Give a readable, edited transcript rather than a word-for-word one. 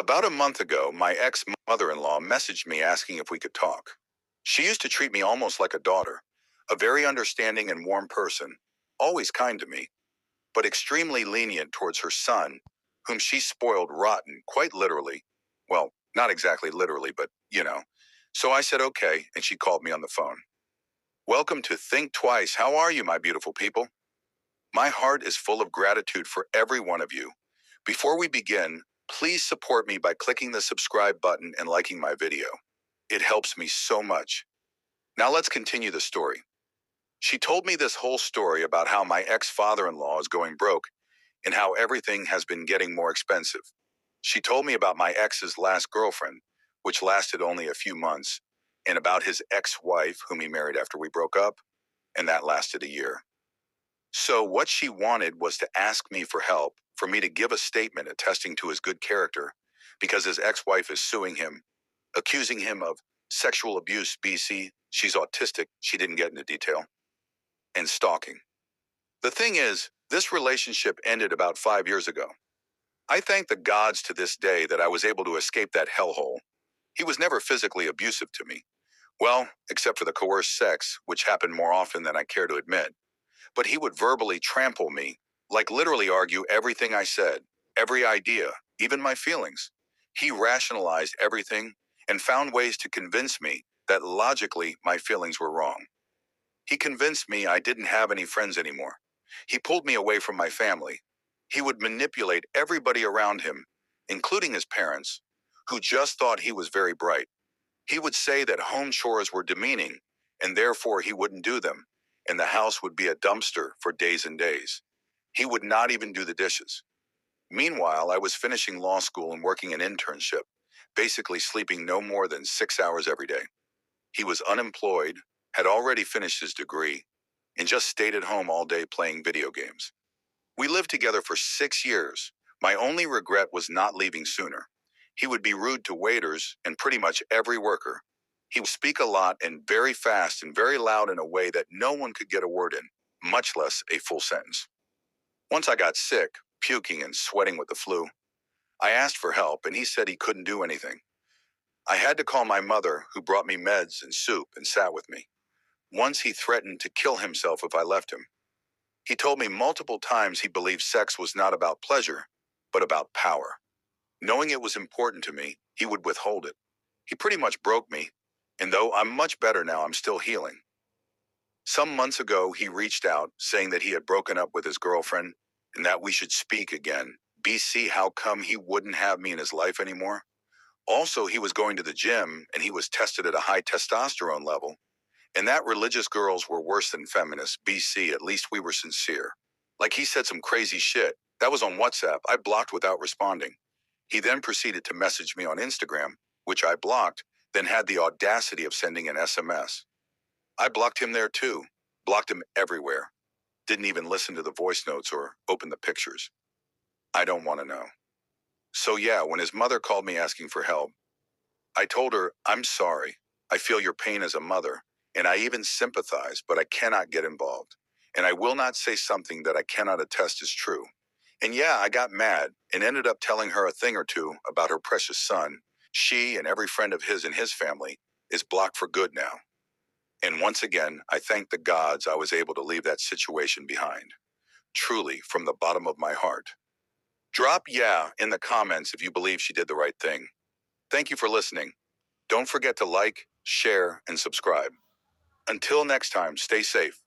About a month ago, my ex-mother-in-law messaged me asking if we could talk. She used to treat me almost like a daughter, a very understanding and warm person, always kind to me, but extremely lenient towards her son, whom she spoiled rotten, quite literally. Well, not exactly literally, but you know. So I said okay, and she called me on the phone. Welcome to Think Twice. How are you, my beautiful people? My heart is full of gratitude for every one of you. Before we begin, please support me by clicking the subscribe button and liking my video. It helps me so much. Now let's continue the story. She told me this whole story about how my ex-father-in-law is going broke and how everything has been getting more expensive. She told me about my ex's last girlfriend, which lasted only a few months, and about his ex-wife, whom he married after we broke up, and that lasted a year. So what she wanted was to ask me for help, for me to give a statement attesting to his good character, because his ex-wife is suing him, accusing him of sexual abuse, BC, she's autistic, she didn't get into detail, and stalking. The thing is, this relationship ended about 5 years ago. I thank the gods to this day that I was able to escape that hellhole. He was never physically abusive to me. Well, except for the coerced sex, which happened more often than I care to admit. But he would verbally trample me, like literally argue everything I said, every idea, even my feelings. He rationalized everything and found ways to convince me that logically my feelings were wrong. He convinced me I didn't have any friends anymore. He pulled me away from my family. He would manipulate everybody around him, including his parents, who just thought he was very bright. He would say that home chores were demeaning, and therefore he wouldn't do them, and the house would be a dumpster for days and days. He would not even do the dishes. Meanwhile, I was finishing law school and working an internship, basically sleeping no more than 6 hours every day. He was unemployed, had already finished his degree, and just stayed at home all day playing video games. We lived together for 6 years. My only regret was not leaving sooner. He would be rude to waiters and pretty much every worker. He would speak a lot and very fast and very loud in a way that no one could get a word in, much less a full sentence. Once I got sick, puking and sweating with the flu. I asked for help and he said he couldn't do anything. I had to call my mother, who brought me meds and soup and sat with me. Once he threatened to kill himself if I left him. He told me multiple times he believed sex was not about pleasure, but about power. Knowing it was important to me, he would withhold it. He pretty much broke me, and though I'm much better now, I'm still healing. Some months ago, he reached out, saying that he had broken up with his girlfriend and that we should speak again. BC, how come he wouldn't have me in his life anymore? Also, he was going to the gym, and he was tested at a high testosterone level. And that religious girls were worse than feminists. BC, at least we were sincere. Like he said some crazy shit. That was on WhatsApp. I blocked without responding. He then proceeded to message me on Instagram, which I blocked, then had the audacity of sending an SMS. I blocked him there too. Blocked him everywhere. Didn't even listen to the voice notes or open the pictures. I don't want to know. So yeah, when his mother called me asking for help, I told her, I'm sorry. I feel your pain as a mother, and I even sympathize, but I cannot get involved. And I will not say something that I cannot attest is true. And yeah, I got mad and ended up telling her a thing or two about her precious son. She and every friend of his and his family is blocked for good now. And once again, I thank the gods I was able to leave that situation behind. Truly, from the bottom of my heart. Drop yeah in the comments if you believe she did the right thing. Thank you for listening. Don't forget to like, share, and subscribe. Until next time, stay safe.